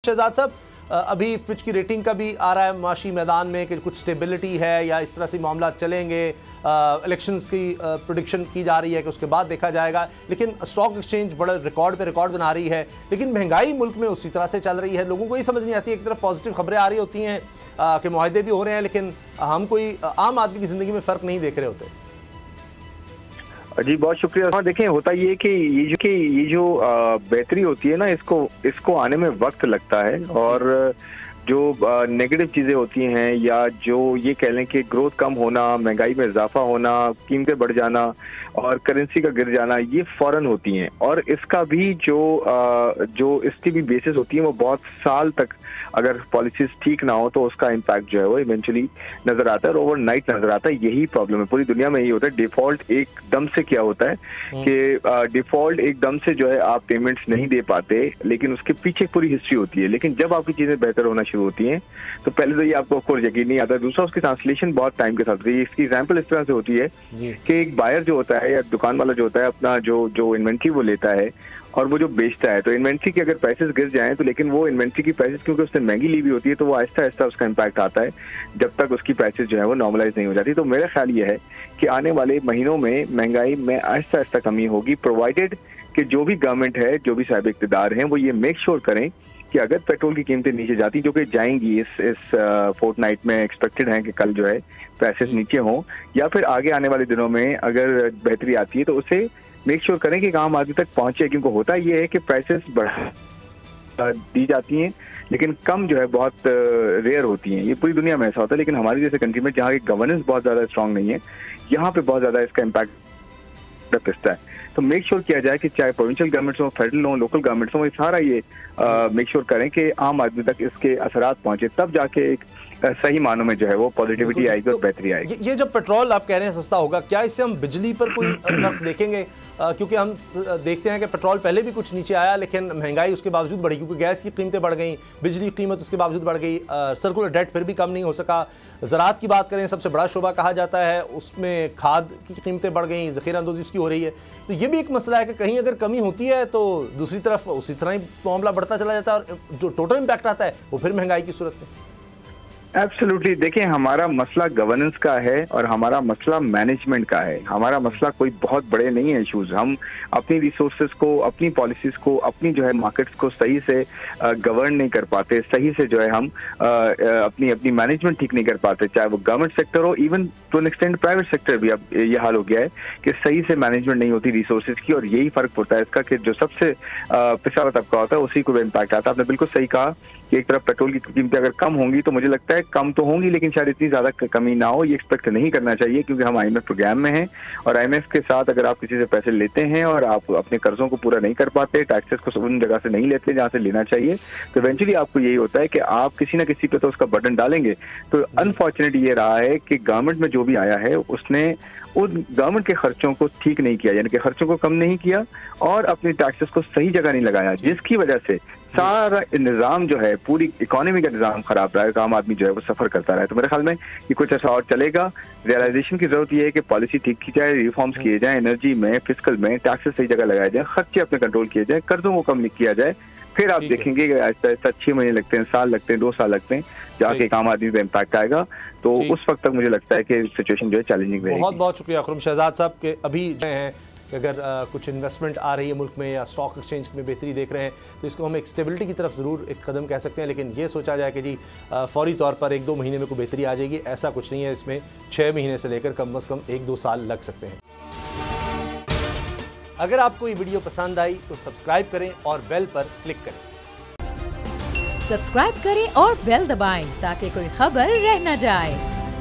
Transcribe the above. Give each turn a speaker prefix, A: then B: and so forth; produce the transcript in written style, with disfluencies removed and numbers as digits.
A: शहजाद साहब, अभी फिच की रेटिंग का भी आ रहा है माशी मैदान में कि कुछ स्टेबिलिटी है या इस तरह से मामला चलेंगे, इलेक्शंस की प्रेडिक्शन की जा रही है कि उसके बाद देखा जाएगा, लेकिन स्टॉक एक्सचेंज बड़ा रिकॉर्ड पे रिकॉर्ड बना रही है, लेकिन महंगाई मुल्क में उसी तरह से चल रही है। लोगों को ये समझ नहीं आती, एक तरफ पॉजिटिव खबरें आ रही होती हैं कि मुआहदे भी हो रहे हैं, लेकिन हम कोई आम आदमी की ज़िंदगी में फ़र्क नहीं देख रहे होते।
B: जी बहुत शुक्रिया। हाँ देखें, होता ये कि ये जो बेहतरी होती है ना, इसको आने में वक्त लगता है, और जो नेगेटिव चीज़ें होती हैं या जो ये कह लें कि ग्रोथ कम होना, महंगाई में इजाफा होना, कीमतें बढ़ जाना और करेंसी का गिर जाना, ये फ़ौरन होती हैं। और इसका भी जो इसकी भी बेसिस होती है वो बहुत साल तक, अगर पॉलिसीज ठीक ना हो तो उसका इम्पैक्ट जो है वो इवेंचुअली नजर आता है और ओवरनाइट नजर आता है। यही प्रॉब्लम है, पूरी दुनिया में यही होता है। डिफॉल्ट एकदम से क्या होता है कि डिफॉल्ट एकदम से जो है आप पेमेंट्स नहीं दे पाते, लेकिन उसके पीछे पूरी हिस्ट्री होती है। लेकिन जब आपकी चीजें बेहतर होना शुरू होती हैं तो पहले तो ये आपको ऑफकोर्स यकीन नहीं आता, दूसरा उसकी ट्रांसलेशन बहुत टाइम के साथ होती है। इसकी एग्जाम्पल इस तरह से होती है कि एक बायर जो होता है या दुकान वाला जो होता है, अपना जो इन्वेंट्री वो लेता है और वो जो बेचता है, तो इन्वेंट्री के अगर प्राइसेस गिर जाएं तो, लेकिन वो इन्वेंट्री की प्राइसेस क्योंकि उसने महंगी ली हुई होती है तो वो आहिस्ता आहिस्ता उसका इम्पैक्ट आता है जब तक उसकी प्राइसेस जो है वो नॉर्मलाइज नहीं हो जाती। तो मेरा ख्याल ये है कि आने वाले महीनों में महंगाई में आहिस्ता आहिस्ता कमी होगी, प्रोवाइडेड कि जो भी गवर्नमेंट है, जो भी साहिब इक़्तिदार हैं, वो ये मेक श्योर करें कि अगर पेट्रोल की कीमतें नीचे जाती, जो कि जाएंगी इस फोर्टनाइट में, एक्सपेक्टेड है कि कल जो है प्राइसेस नीचे हों, या फिर आगे आने वाले दिनों में अगर बेहतरी आती है तो उसे मेक श्योर करें कि आम आदमी तक पहुंचे। क्योंकि होता ये है कि प्राइसेस बढ़ा दी जाती हैं लेकिन कम जो है बहुत रेयर होती हैं। ये पूरी दुनिया में ऐसा होता है, लेकिन हमारी जैसे कंट्री में जहाँ की गवर्नेंस बहुत ज़्यादा स्ट्रांग नहीं है, यहाँ पे बहुत ज़्यादा इसका इम्पैक्ट पिसता है। तो मेक श्योर किया जाए कि चाहे प्रोविंशियल गवर्नमेंट्स हो, फेडरल हो, लोकल गवर्नमेंट्स हो, ये सारा ये मेक श्योर करें कि आम आदमी तक इसके असरात पहुंचे, तब जाके एक सही मानों में जो है वो पॉजिटिविटी आएगी और बेहतरी आएगी।
A: ये जब पेट्रोल आप कह रहे हैं सस्ता होगा, क्या इससे हम बिजली पर कोई फर्क देखेंगे? क्योंकि हम देखते हैं कि पेट्रोल पहले भी कुछ नीचे आया लेकिन महंगाई उसके बावजूद बढ़ी, क्योंकि गैस की कीमतें बढ़ गई, बिजली की कीमत उसके बावजूद बढ़ गई, सर्कुलर डेट फिर भी कम नहीं हो सका। ज़राअत की बात करें, सबसे बड़ा शोबा कहा जाता है, उसमें खाद की कीमतें बढ़ गई, ज़ख़ीरा अंदोज़ी उसकी हो रही है। तो ये भी एक मसला है कि कहीं अगर कमी होती है तो दूसरी तरफ उसी तरह ही मामला बढ़ता चला जाता है और जो टोटल इम्पैक्ट आता है वो फिर महंगाई की सूरत में।
B: एब्सोल्युटली, देखिए हमारा मसला गवर्नेंस का है और हमारा मसला मैनेजमेंट का है। हमारा मसला कोई बहुत बड़े नहीं है इश्यूज। हम अपनी रिसोर्सेज को, अपनी पॉलिसीज को, अपनी जो है मार्केट्स को सही से गवर्न नहीं कर पाते, सही से जो है हम अपनी मैनेजमेंट ठीक नहीं कर पाते, चाहे वो गवर्नमेंट सेक्टर हो, even to an extent private sector भी। अब ये हाल हो गया है कि सही से मैनेजमेंट नहीं होती रिसोर्सेज की, और यही फर्क पड़ता है इसका कि जो सबसे पिछड़ा हुआ तबका होता है उसी को इम्पैक्ट आता है। आपने बिल्कुल सही कहा कि एक तरफ पेट्रोल की कीमतें अगर कम होंगी तो मुझे लगता है कम तो होंगी, लेकिन शायद इतनी ज्यादा कमी ना हो, ये एक्सपेक्ट नहीं करना चाहिए, क्योंकि हम IMF प्रोग्राम में हैं और IMF के साथ अगर आप किसी से पैसे लेते हैं और आप अपने कर्जों को पूरा नहीं कर पाते, टैक्सेस को उन जगह से नहीं लेते जहाँ से लेना चाहिए, तो इवेंचुअली आपको यही होता है कि आप किसी ना किसी पे तो उसका बटन डालेंगे। तो अनफॉर्चुनेट ये रहा है कि गवर्नमेंट में जो भी आया है उसने उन गवर्नमेंट के खर्चों को ठीक नहीं किया, यानी कि खर्चों को कम नहीं किया और अपनी टैक्सेस को सही जगह नहीं लगाया, जिसकी वजह से सारा निज़ाम जो है, पूरी इकोनॉमी का निज़ाम खराब रहा है, आम आदमी जो है वो सफर करता रहा है। तो मेरे ख्याल में ये कुछ ऐसा और चलेगा। रियलाइजेशन की जरूरत ये है कि पॉलिसी ठीक की जाए, रिफॉर्म्स किए जाए, एनर्जी में, फिस्कल में, टैक्सेस सही जगह लगाए जाए, खर्चे अपने कंट्रोल किए जाए, कर्जों को कम किया जाए, फिर आप देखेंगे कि आहिस्ता आहिस्ता 6 महीने लगते हैं, साल लगते हैं, 2 साल लगते हैं, जाके एक आम आदमी पे इम्पैक्ट आएगा। तो उस वक्त तक मुझे लगता है कि सिचुएशन जो है चैलेंजिंग रहेगी।
A: बहुत बहुत शुक्रिया खुर्रम शहजाद साहब के अभी हैं कि अगर कुछ इन्वेस्टमेंट आ रही है मुल्क में या स्टॉक एक्सचेंज में बेहतरी देख रहे हैं तो इसको हम एक स्टेबिलिटी की तरफ ज़रूर एक कदम कह सकते हैं, लेकिन ये सोचा जाए कि जी फौरी तौर पर 1-2 महीने में कोई बेहतरी आ जाएगी, ऐसा कुछ नहीं है। इसमें 6 महीने से लेकर कम से कम 1-2 साल लग सकते हैं। अगर आपको ये वीडियो पसंद आई तो सब्सक्राइब करें और बेल पर क्लिक करें।
C: सब्सक्राइब करें और बेल दबाएं ताकि कोई खबर रह न जाए।